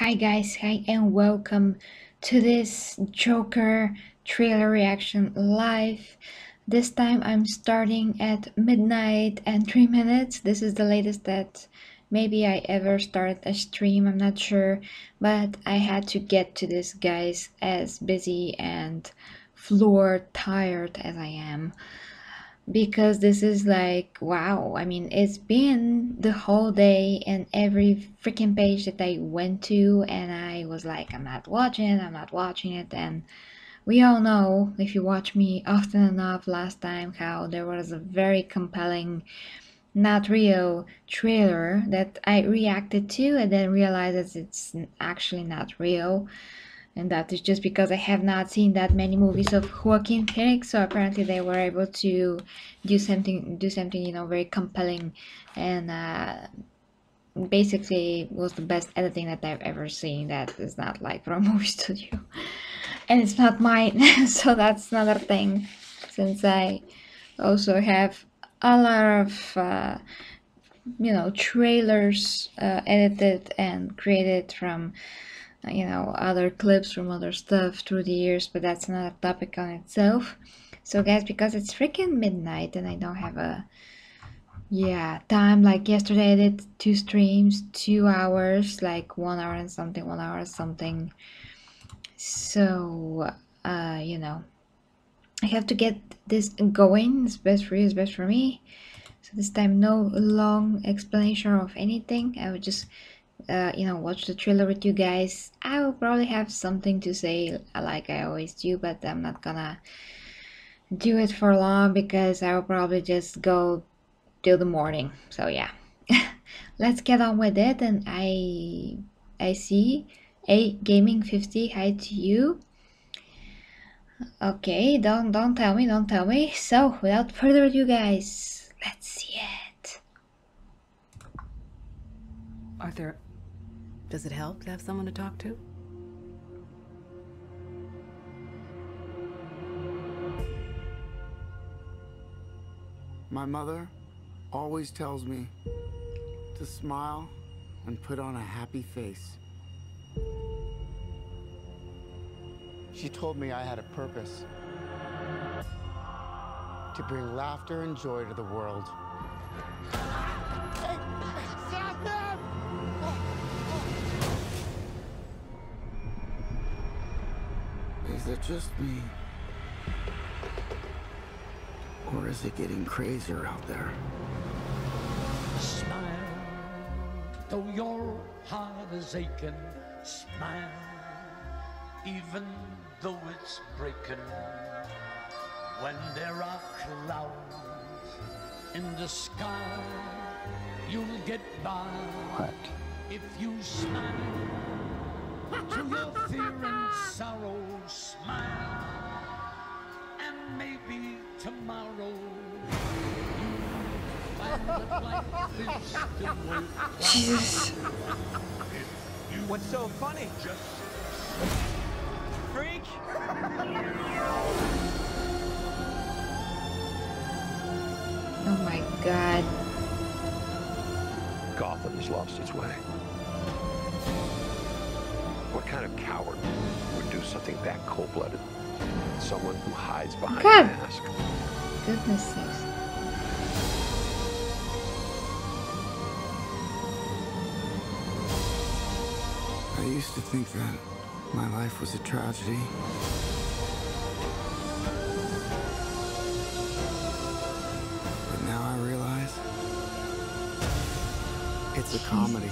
Hi guys, hi and welcome to this Joker trailer reaction live. This time I'm starting at midnight and 3 minutes. This is the latest that maybe I ever started a stream, I'm not sure, but I had to get to this, guys, as busy and floor tired as I am, because this is like, wow. I mean, it's been the whole day and every freaking page that I went to, and I was like, I'm not watching it. And we all know, if you watch me often enough last time, how there was a very compelling not real trailer that I reacted to and then realized that it's actually not real, and that is just because I have not seen that many movies of Joaquin Phoenix. So apparently they were able to do something, very compelling, and basically was the best editing that I've ever seen. That is not like from a movie studio, and it's not mine. So that's another thing, since I also have a lot of trailers edited and created from other clips from other stuff through the years, but that's another topic on itself. So guys, because it's freaking midnight and I don't have a time, like yesterday I did 2 streams, 2 hours, like 1 hour and something. So I have to get this going. It's best for you, it's best for me. So this time, no long explanation of anything. I would just watch the trailer with you guys. I will probably have something to say like I always do, but I'm not gonna do it for long because I will probably just go till the morning. So yeah, let's get on with it. And I see a gaming 50. Hi to you. Okay, don't tell me. So without further ado, guys, let's see it. Arthur, does it help to have someone to talk to? My mother always tells me to smile and put on a happy face. She told me I had a purpose to bring laughter and joy to the world. Hey, stop them! Is it just me? Or is it getting crazier out there? Smile, though your heart is aching. Smile, even though it's breaking. When there are clouds in the sky, you'll get by. What? If you smile through your fear and sorrow, smile, and maybe tomorrow you'll find that life is still worthwhile. Jesus. What's so funny? Freak? Oh my god. Gotham's lost its way. What kind of coward would do something that cold-blooded? Someone who hides behind God. a mask. Goodness sakes. I used to think that my life was a tragedy. But now I realize it's a comedy.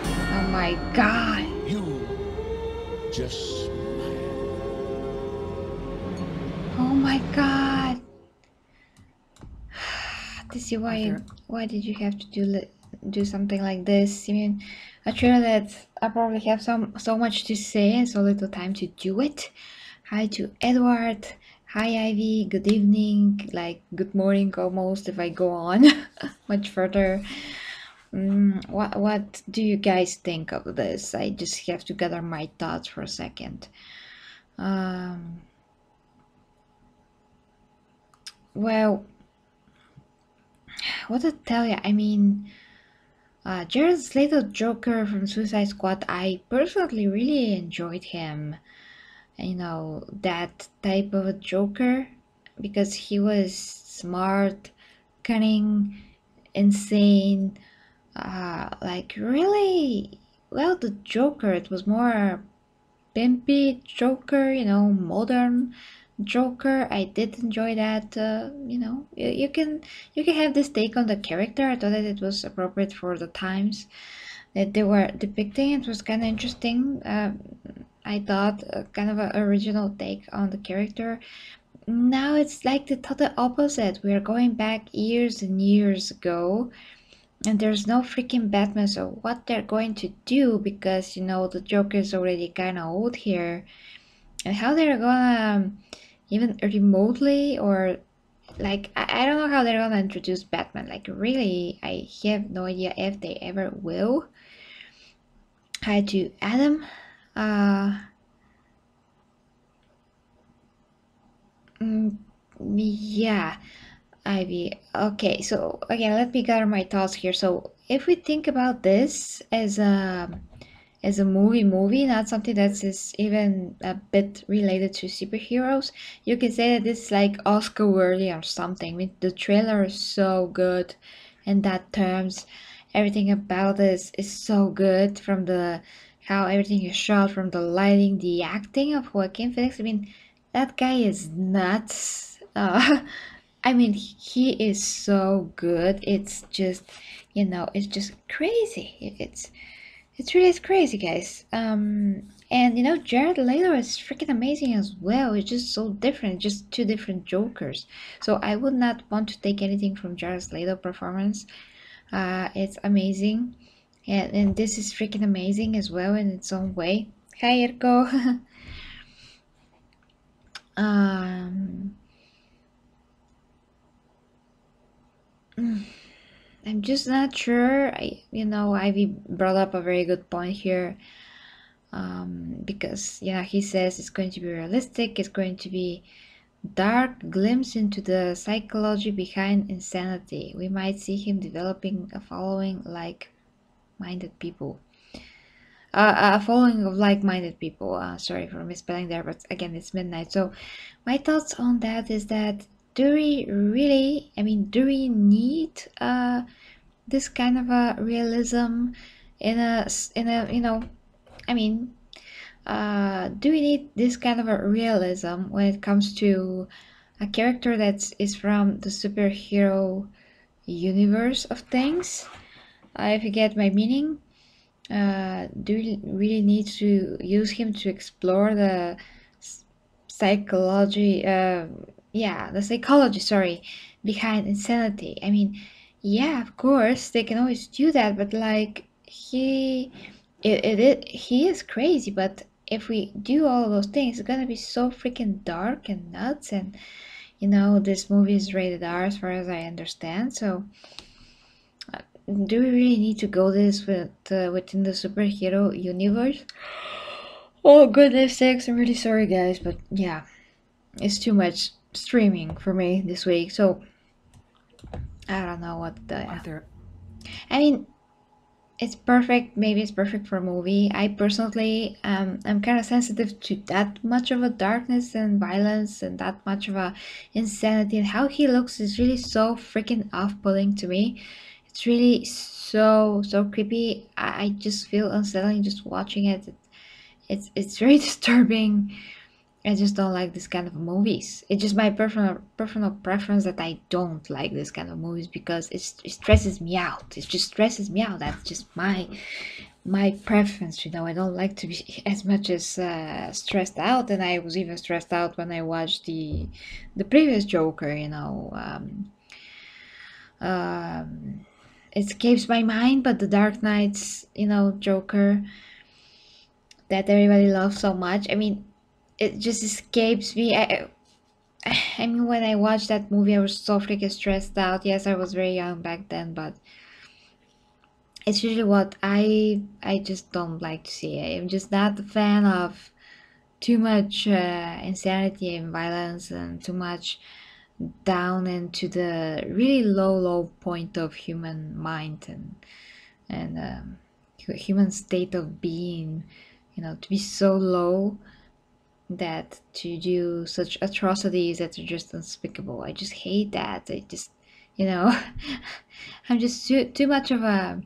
Oh my god. You just Oh my god. This is Arthur. why did you have to do something like this? I mean, I feel that I probably have so much to say and so little time to do it. Hi to Edward. Hi Ivy. Good evening. Like good morning almost if I go on much further. What do you guys think of this? I just have to gather my thoughts for a second. Um, well, what to tell you? I mean, Jared Leto Joker from Suicide Squad, I personally really enjoyed him. You know, that type of a Joker, because he was smart, cunning, insane, like really, well, the Joker, it was more pimpy Joker, you know, modern Joker. I did enjoy that. You know, you can have this take on the character. I thought that it was appropriate for the times that they were depicting. It was kind of interesting. I thought kind of an original take on the character. Now it's like the total opposite. We are going back years and years ago, and there's no freaking Batman. So what they're going to do, because you know the Joker is already kind of old here, and how they're gonna even remotely, or like I don't know how they're gonna introduce Batman. Like really, I have no idea if they ever will. Hi to Adam. Uh, mm, yeah, Ivy. Okay, so again, let me gather my thoughts here. So if we think about this as a movie, not something that is even a bit related to superheroes, you can say that this is like Oscar worthy or something. I mean, the trailer is so good in that terms. Everything about this is so good, from the how everything is shot, from the lighting, the acting of Joaquin Phoenix. I mean, that guy is nuts. I mean, he is so good. It's just, you know, it's just crazy. It's really crazy, guys. And you know, Jared Leto is freaking amazing as well. It's just so different, just two different Jokers. So I would not want to take anything from Jared Leto performance. It's amazing, and this is freaking amazing as well in its own way. Hi, Erko. um, I'm just not sure. You know, Ivy brought up a very good point here. Because yeah, he says it's going to be realistic, it's going to be dark glimpse into the psychology behind insanity. We might see him developing a following like-minded people. A following of like-minded people. Sorry for misspelling there, but again, it's midnight. So my thoughts on that is that do we really? I mean, do we need this kind of a realism in a you know? I mean, do we need this kind of a realism when it comes to a character that is from the superhero universe of things? If you get my meaning, do we really need to use him to explore the psychology? Yeah, the psychology. Sorry, behind insanity. I mean, yeah, of course they can always do that, but like he is crazy. But if we do all those things, it's gonna be so freaking dark and nuts. And you know, this movie is rated R as far as I understand. So do we really need to go this with within the superhero universe? Oh goodness sakes, I'm really sorry guys, but yeah, it's too much streaming for me this week. So I don't know what the Arthur, I mean, it's perfect. Maybe it's perfect for a movie. I personally, I'm kind of sensitive to that much of a darkness and violence and that much of a insanity. And how he looks is really so freaking off-putting to me. It's really so creepy. I just feel unsettling just watching it. It's very disturbing. I just don't like this kind of movies. It's just my personal preference that I don't like this kind of movies because it stresses me out. It just stresses me out. That's just my preference. You know, I don't like to be as much as stressed out, and I was even stressed out when I watched the previous Joker. You know, it escapes my mind, but the Dark Knight's Joker that everybody loves so much. I mean, it just escapes me. I mean, when I watched that movie, I was so freaking stressed out. Yes, I was very young back then, but it's really what I just don't like to see. I'm just not a fan of too much insanity and violence, and too much down into the really low point of human mind and human state of being, you know, to be so low that to do such atrocities that are just unspeakable. I just hate that. I just, you know, I'm just too much of a,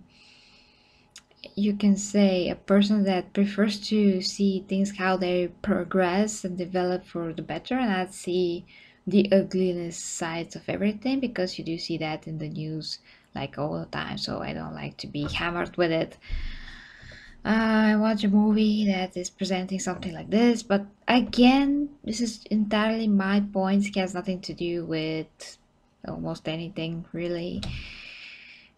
you can say, a person that prefers to see things how they progress and develop for the better, and not see the ugliness sides of everything, because you do see that in the news like all the time. So I don't like to be hammered with it. I watch a movie that is presenting something like this, but again, this is entirely my points. It has nothing to do with almost anything, really.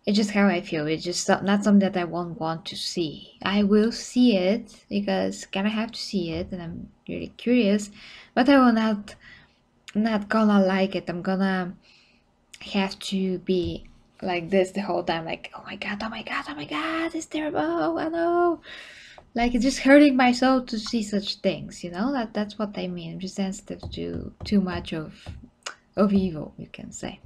It's just how I feel. It's just not something that I won't want to see. I will see it because kind of have to see it, and I'm really curious, but I will not gonna like it. I'm gonna have to be like this the whole time, like, oh my god, oh my god, oh my god, it's terrible, I know. Like, it's just hurting my soul to see such things, you know. That's what I mean. I'm just sensitive to too much of evil, you can say.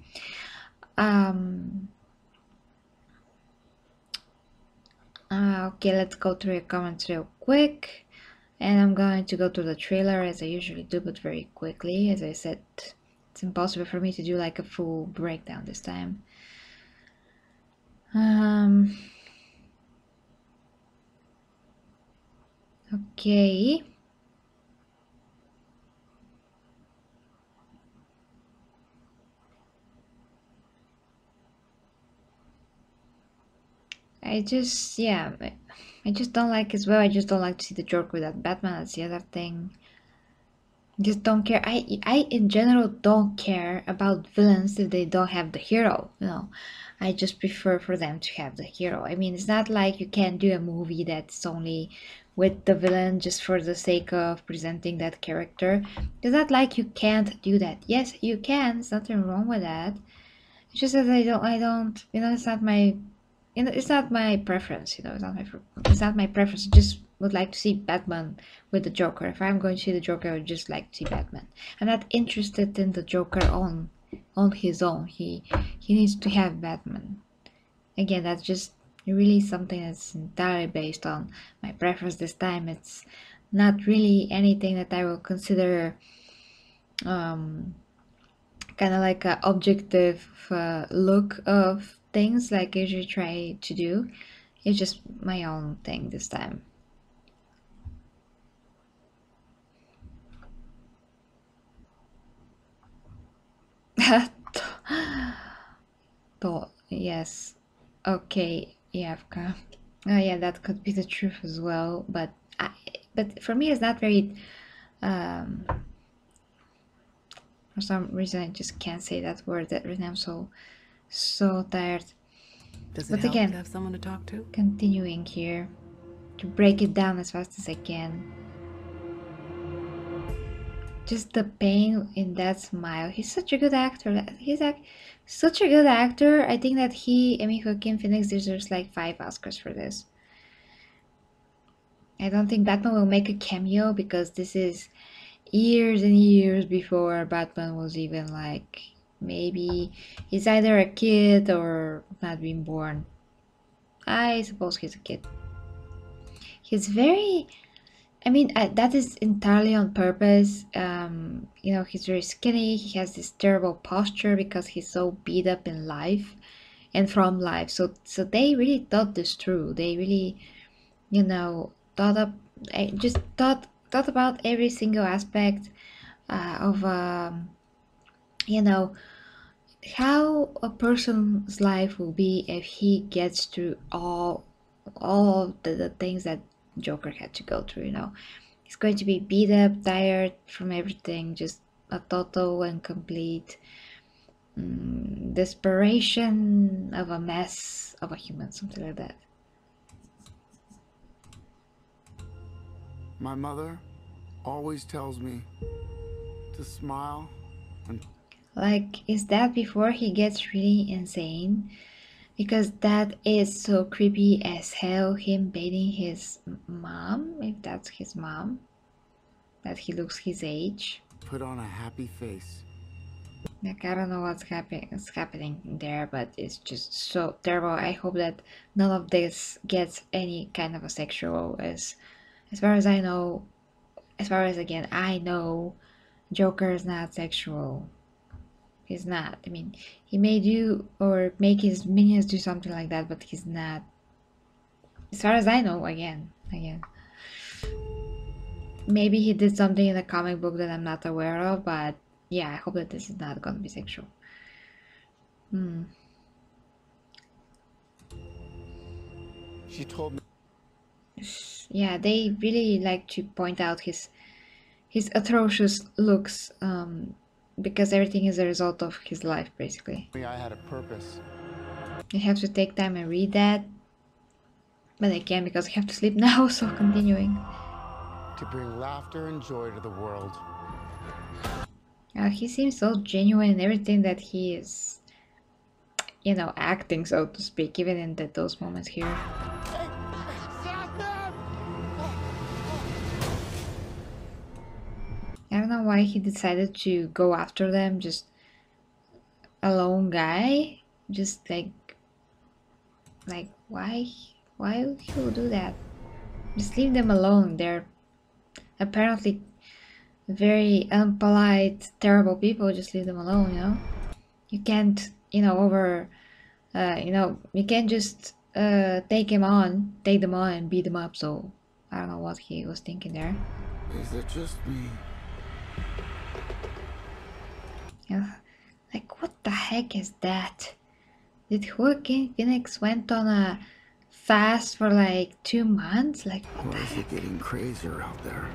Okay, let's go through your comments real quick, and I'm going to go to the trailer as I usually do, but very quickly. As I said, it's impossible for me to do like a full breakdown this time. Okay. I just, yeah, I just don't like as well. I just don't like to see the Joker without Batman. That's the other thing. Just don't care. I in general don't care about villains if they don't have the hero, you know. I just prefer for them to have the hero. I mean, it's not like you can do a movie that's only with the villain just for the sake of presenting that character. It's not like you can't do that. Yes, you can. There's nothing wrong with that. It's just that I don't, you know, it's not my, you know, it's not my preference, you know, it's not my preference. I just would like to see Batman with the Joker. If I'm going to see the Joker, I would just like to see Batman. I'm not interested in the Joker on his own. He needs to have Batman. Again, that's just really something that's entirely based on my preference this time. It's not really anything that I will consider kind of like a objective look of things like I usually try to do. It's just my own thing this time. Yes. Okay, Yavka. Oh yeah, that could be the truth as well. But for me, it's not very. For some reason, I just can't say that word. That right now, I'm so tired. Does it But help again, to have someone to talk to? continuing here to break it down as fast as I can. Just the pain in that smile. He's such a good actor. He's like such a good actor. I think that Joaquin Phoenix deserves like 5 Oscars for this. I don't think Batman will make a cameo because this is years and years before Batman was even like, maybe he's either a kid or not being born. I suppose he's a kid. He's very, I mean, that is entirely on purpose. You know, he's very skinny. He has this terrible posture because he's so beat up in life and from life. So they really thought this through. They really, you know, just thought about every single aspect of, you know, how a person's life will be if he gets through all of the things that Joker had to go through, you know. He's going to be beat up, tired from everything, just a total and complete desperation of a mess of a human, something like that. My mother always tells me to smile and... Like, is that before he gets really insane? Because that is so creepy as hell, him baiting his mom, if that's his mom. that he looks his age. Put on a happy face. Like, I don't know what's happening there, but it's just so terrible. I hope that none of this gets any kind of a sexual, as far as I know, as far as again I know, Joker is not sexual. He's not. I mean, he may do or make his minions do something like that, but he's not. As far as I know, again. Maybe he did something in a comic book that I'm not aware of, but yeah, I hope that this is not gonna be sexual. She told me. Yeah, they really like to point out his atrocious looks, because everything is a result of his life, basically. I had a purpose. I have to take time and read that, but I can't because I have to sleep now, so continuing. To bring laughter and joy to the world. He seems so genuine in everything that he is, you know, acting, so to speak, even in those moments here. I don't know why he decided to go after them, just a lone guy, just like why he would do that? Just leave them alone. They're apparently very unpolite, terrible people. Just leave them alone, you know. You can't, you know, you can't just take them on and beat them up. So I don't know what he was thinking there. Is it just me? Yeah, like what the heck is that? Did Joaquin Phoenix went on a fast for like 2 months? Like what the Or is heck? it getting crazier out there?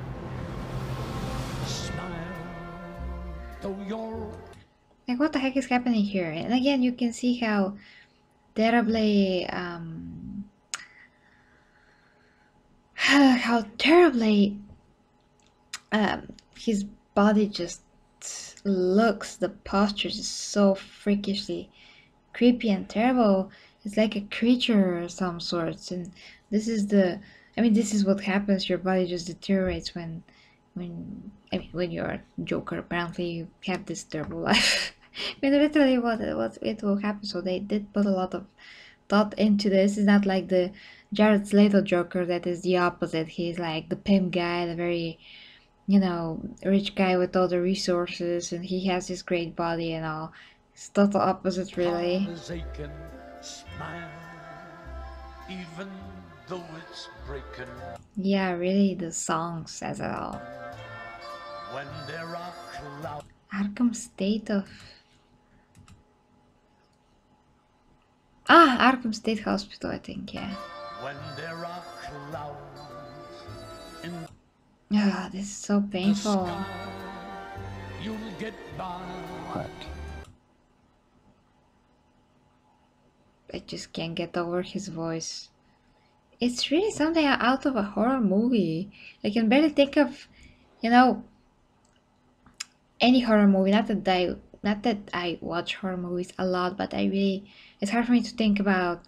Smile, though you're Like what the heck is happening here? And again, you can see how terribly how terribly his body just looks. The posture is so freakishly creepy and terrible. It's like a creature of some sorts, and this is this is what happens. Your body just deteriorates when when you're Joker. Apparently you have this terrible life. I mean, literally what it will happen. So they did put a lot of thought into this. It's not like the Jared Leto Joker that is the opposite. He's like the pimp guy, the very, you know, rich guy with all the resources, and he has this great body and all. It's total opposite, really. heart is aching. Smile, even though it's breaking. Yeah, really, the song says it all. When there are clouds. Arkham State of... Arkham State Hospital, I think, yeah. When there are clouds in This is so the painful. sky, you'll get by. What? I just can't get over his voice. It's really something out of a horror movie. I can barely think of, you know, any horror movie. Not that I watch horror movies a lot, but it's hard for me to think about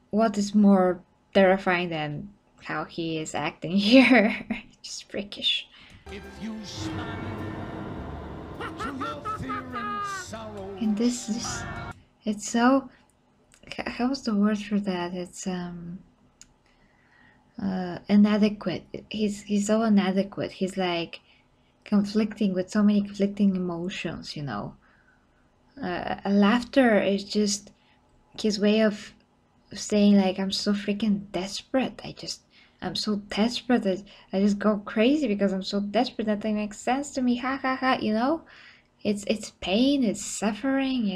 what is more terrifying than how he is acting here. Just freakish. If you smile through your fear and sorrow. And this it's so... How was the word for that? It's inadequate. He's so inadequate. He's like conflicting with so many conflicting emotions, you know. Laughter is just his way of saying like, I'm so freaking desperate. I'm so desperate that I just go crazy because I'm so desperate. That thing makes sense to me. Ha ha ha. You know, it's pain, it's suffering,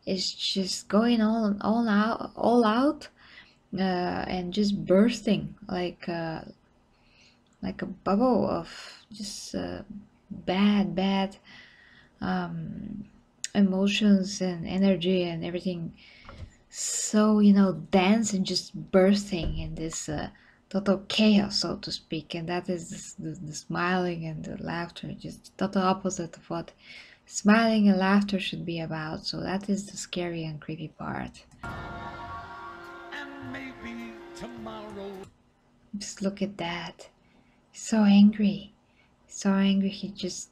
it's just going all out, and just bursting like a bubble of just bad emotions and energy and everything. So, you know, dense and just bursting in this total chaos, so to speak. And that is the smiling and the laughter, just total opposite of what smiling and laughter should be about. So that is the scary and creepy part. And maybe tomorrow. Just look at that. So angry. So angry, he just...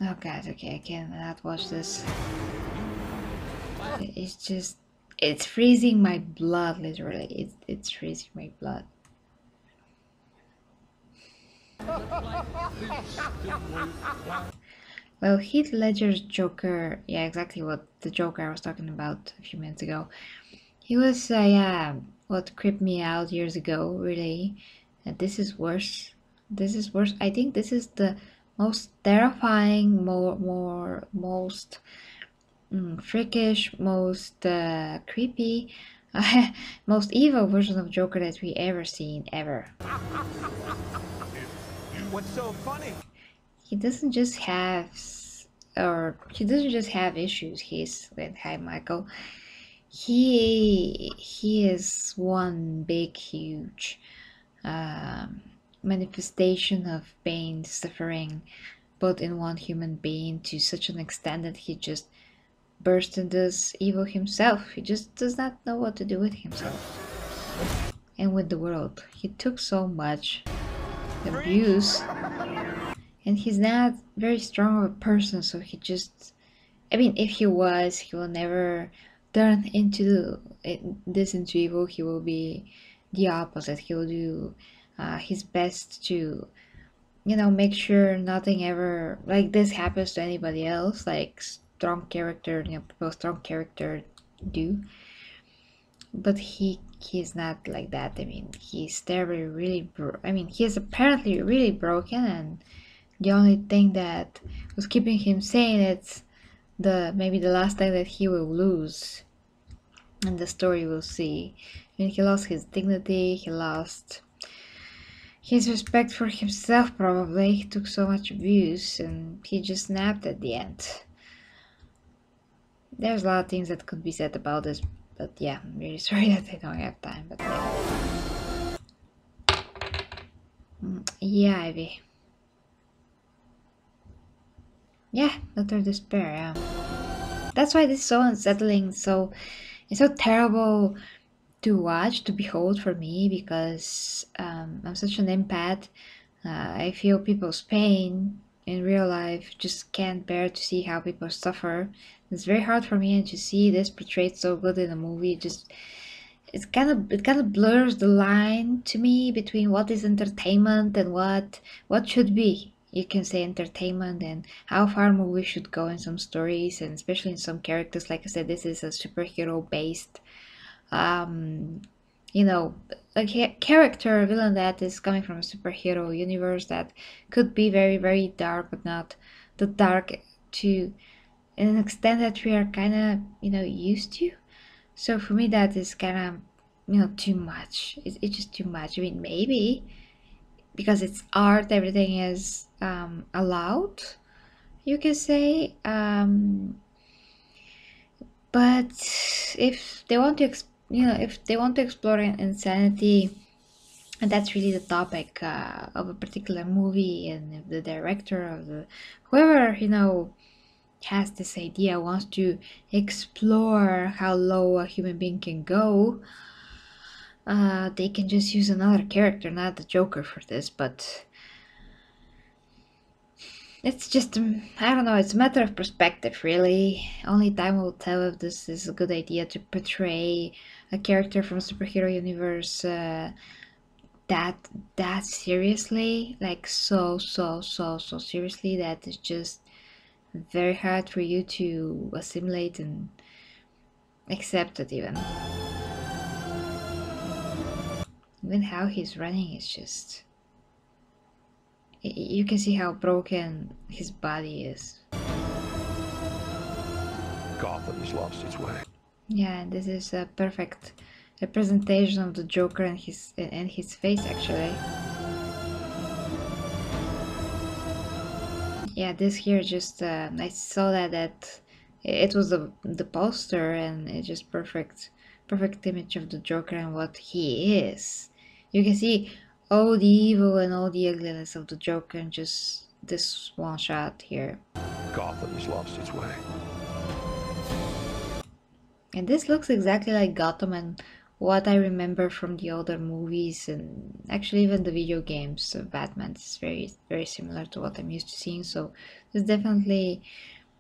Oh god, okay, I cannot watch this. It's just... It's freezing my blood, literally. It's freezing my blood. Well, Heath Ledger's Joker, yeah, exactly what the Joker I was talking about a few minutes ago. He was, yeah, what creeped me out years ago, really. This is worse. This is worse. I think this is the most terrifying, most freakish, most creepy, most evil version of Joker that we ever seen, ever. What's so funny? He doesn't just have, he doesn't just have issues. He's with Hi Michael. He is one big, huge manifestation of pain, suffering, both in one human being to such an extent that he just burst into this evil himself. He just does not know what to do with himself and with the world. He took so much abuse, and he's not very strong of a person, so he just... I mean, if he was, he will never turn into this into evil. He will be the opposite. He will do his best to, you know, make sure nothing ever like this happens to anybody else. Like strong character, you know, people strong character do. But he's not like that. I mean, he's terribly really. I mean, he's apparently really broken, and the only thing that was keeping him sane is maybe the last time that he will lose, and the story will see. I mean, he lost his dignity, he lost his respect for himself, probably. He took so much abuse and he just snapped at the end. There's a lot of things that could be said about this, but yeah, I'm really sorry that I don't have time. But yeah, Ivy. Yeah, utter despair, yeah. That's why this is so unsettling, so it's so terrible to watch, to behold for me, because I'm such an empath. I feel people's pain in real life, just can't bear to see how people suffer. It's very hard for me, and to see this portrayed so good in a movie, just it kind of blurs the line to me between what is entertainment and what should be, you can say, entertainment, and how far movies should go in some stories, and especially in some characters. Like I said, this is a superhero based you know, a character, a villain that is coming from a superhero universe that could be very, very dark, but not the dark to an extent that we are kind of, you know, used to. So for me, that is kind of, you know, too much. It's just too much. I mean, maybe because it's art, everything is allowed, you can say. But if they want to, if they want to explore insanity, and that's really the topic of a particular movie, and if the director of the whoever, you know, has this idea, wants to explore how low a human being can go, they can just use another character, not the Joker, for this. But it's just, I don't know, it's a matter of perspective, really. Only time will tell if this is a good idea to portray a character from superhero universe that seriously, like so seriously, that it's just very hard for you to assimilate and accept it. Even how he's running is just, you can see how broken his body is. Gotham's lost its way. Yeah, and this is a perfect representation of the Joker and his face, actually. Yeah, this here just I saw that it was the poster, and it's just perfect image of the Joker and what he is. You can see all the evil and all the ugliness of the Joker in just this one shot here. Gotham's lost its way. And this looks exactly like Gotham and what I remember from the other movies and actually even the video games of Batman is very similar to what I'm used to seeing. So it's definitely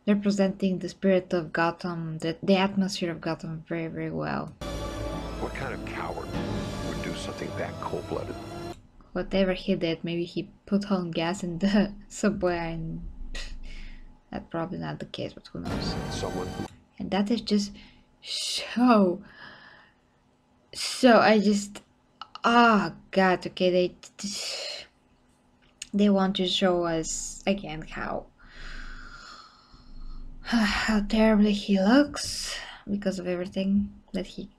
representing the spirit of Gotham, the atmosphere of Gotham very well. What kind of coward would do something that cold-blooded? Whatever he did, maybe he put on gas in the subway and that's probably not the case, but who knows. Someone who And that is just so I just oh god, okay, they want to show us again how terribly he looks because of everything that he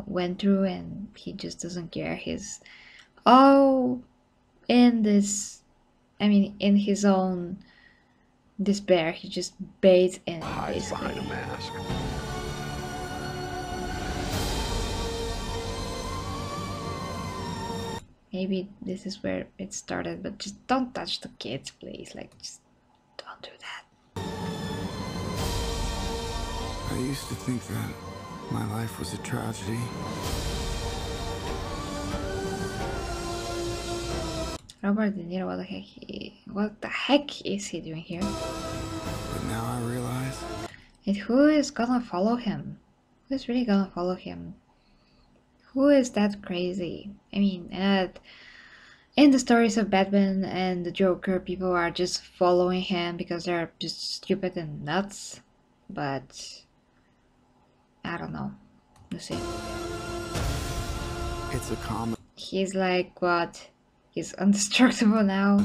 went through, and he just doesn't care. He's all in this, I mean, in his own despair. He just bathes in it, hides behind a basically. mask. Maybe this is where it started, but just don't touch the kids, please. Like, just don't do that. I used to think that my life was a tragedy. Robert De Niro, what the heck is he doing here? But now I realize And who is gonna follow him? Who's really gonna follow him? Who is that crazy? I mean, in the stories of Batman and the Joker, people are just following him because they're just stupid and nuts. But I don't know. Let's see. it's a comedy. He's like what? He's indestructible now.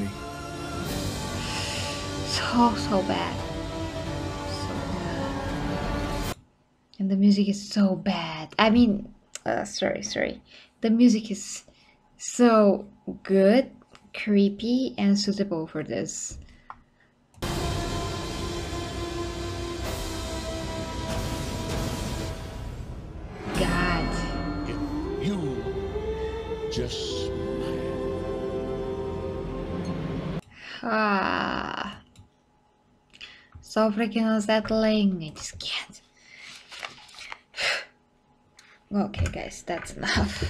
So bad. So bad. And the music is so bad. I mean, sorry. The music is so good, creepy, and suitable for this. God. If you just Ah. So freaking unsettling. I just can't. Okay, guys, that's enough.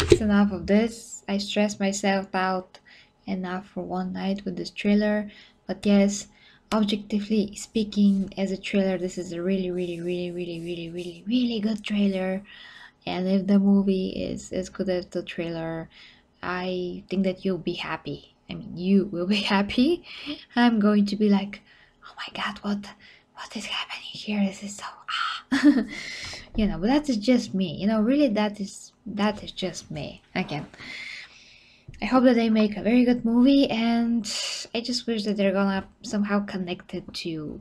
It's enough of this. I stressed myself out enough for one night with this trailer. But yes, objectively speaking, as a trailer, this is a really good trailer. And if the movie is as good as the trailer, I think that you'll be happy. I mean, you will be happy. I'm going to be like, oh my god, what is happening here? This is so but that is just me. Really, that is just me. Again, I hope that they make a very good movie, and I just wish that they're gonna somehow connect it to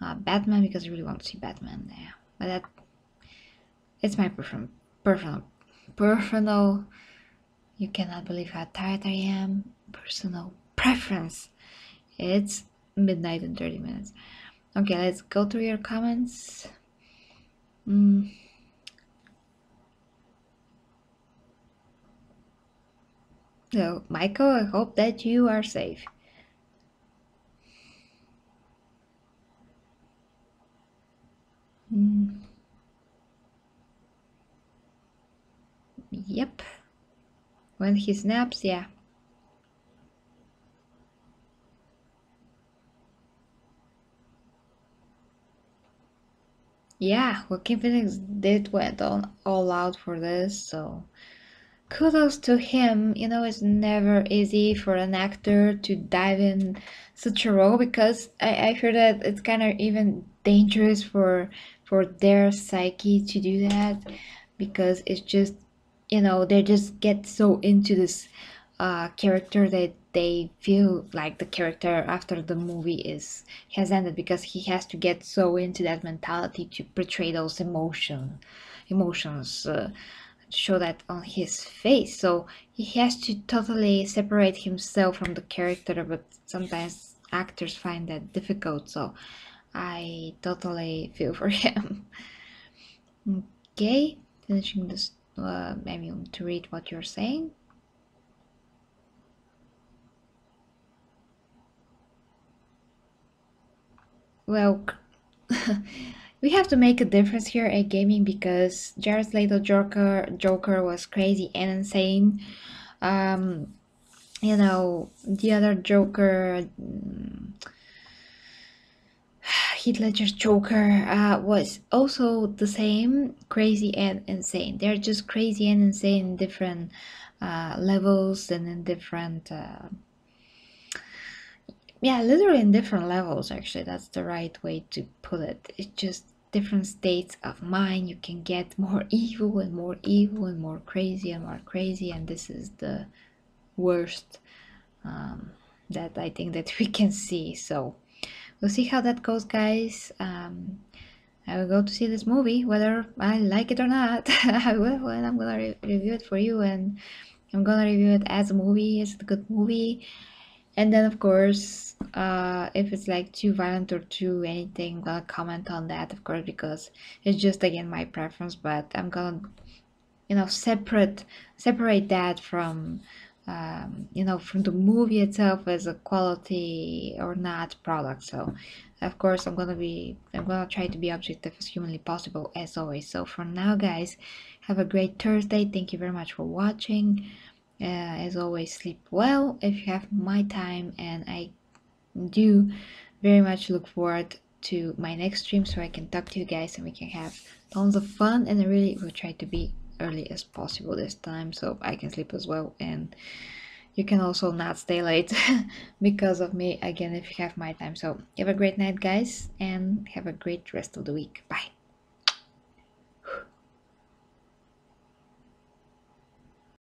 Batman, because I really want to see Batman. Yeah, but that it's my personal. You cannot believe how tired I am. Personal preference. It's midnight and 30 minutes. Okay, let's go through your comments. So, Michael, I hope that you are safe. Yep. When he snaps, yeah. Yeah, Joaquin Phoenix did went on all out for this, so kudos to him. It's never easy for an actor to dive in such a role, because I heard that it's kind of even dangerous for their psyche to do that, because it's just they just get so into this character that they feel like the character after the movie has ended, because he has to get so into that mentality to portray those emotions, show that on his face. So he has to totally separate himself from the character, but sometimes actors find that difficult, so I totally feel for him. Okay, finishing this, maybe to read what you're saying. Well, we have to make a difference here at gaming because Jared Leto Joker was crazy and insane. Um, you know, the other Joker, Heath Ledger's Joker, was also the same, crazy and insane. They're just crazy and insane in different levels and in different, yeah, literally in different levels. Actually, that's the right way to put it. It's just different states of mind. You can get more evil and more evil and more crazy and more crazy, and this is the worst that I think that we can see. So we'll see how that goes, guys. I will go to see this movie, whether I like it or not. I will, and I'm gonna review it for you, and I'm gonna review it as a movie. It's a good movie, and then of course, if it's like too violent or too anything, I'm gonna comment on that, of course, because it's just again my preference. But I'm gonna, separate that from from the movie itself as a quality or not product. So of course I'm gonna try to be objective as humanly possible as always. So for now, guys, have a great Thursday. Thank you very much for watching. As always, sleep well if you have my time, and I do very much look forward to my next stream so I can talk to you guys and we can have tons of fun. And I really will try to be early as possible this time so I can sleep as well, and you can also not stay late because of me again if you have my time. So have a great night, guys, and have a great rest of the week. Bye.